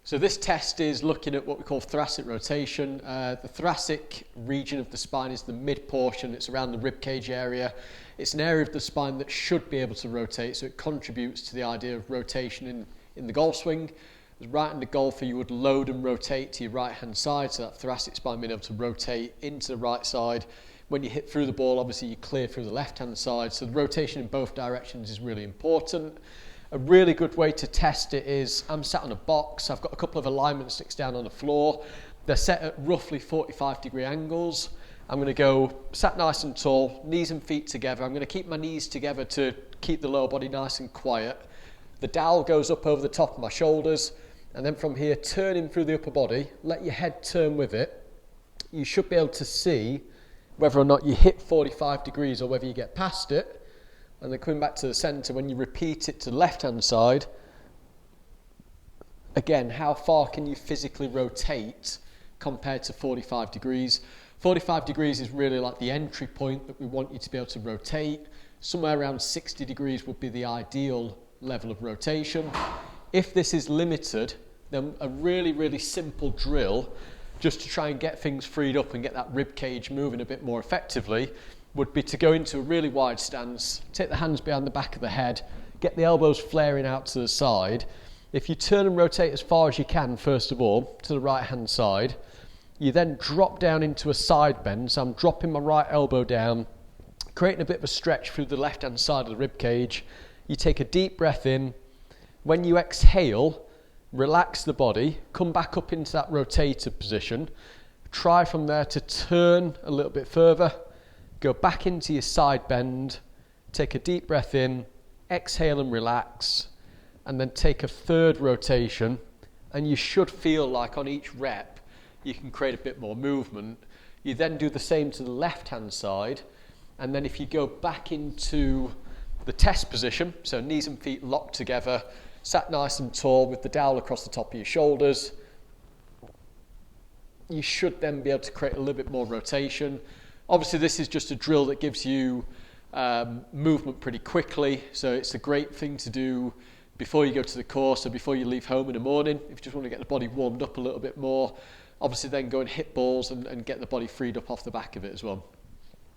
So this test is looking at what we call thoracic rotation. The thoracic region of the spine is the mid portion. It's around the rib cage area. It's an area of the spine that should be able to rotate, so it contributes to the idea of rotation in the golf swing. As right-handed golfer, you would load and rotate to your right-hand side, so that thoracic spine being able to rotate into the right side. When you hit through the ball, obviously you clear through the left-hand side, so the rotation in both directions is really important. A really good way to test it is, I'm sat on a box, I've got a couple of alignment sticks down on the floor. They're set at roughly 45-degree angles. I'm going to go sat nice and tall, knees and feet together. I'm going to keep my knees together to keep the lower body nice and quiet. The dowel goes up over the top of my shoulders, and then from here, turning through the upper body, let your head turn with it. You should be able to see whether or not you hit 45 degrees or whether you get past it. And then coming back to the centre, when you repeat it to the left-hand side, again, how far can you physically rotate compared to 45 degrees? 45 degrees is really like the entry point that we want you to be able to rotate. Somewhere around 60 degrees would be the ideal level of rotation. If this is limited, then a really, really simple drill, just to try and get things freed up and get that rib cage moving a bit more effectively, would be to go into a really wide stance, take the hands behind the back of the head, get the elbows flaring out to the side. If you turn and rotate as far as you can, first of all, to the right-hand side, you then drop down into a side bend. So I'm dropping my right elbow down, creating a bit of a stretch through the left-hand side of the rib cage. You take a deep breath in. When you exhale, relax the body, come back up into that rotator position. Try from there to turn a little bit further. Go back into your side bend, take a deep breath in, exhale and relax, and then take a third rotation, and you should feel like on each rep you can create a bit more movement. You then do the same to the left-hand side, and then if you go back into the test position, so knees and feet locked together, sat nice and tall with the dowel across the top of your shoulders, you should then be able to create a little bit more rotation. Obviously, this is just a drill that gives you movement pretty quickly, so it's a great thing to do before you go to the course or before you leave home in the morning, if you just want to get the body warmed up a little bit more. Obviously, then go and hit balls and get the body freed up off the back of it as well.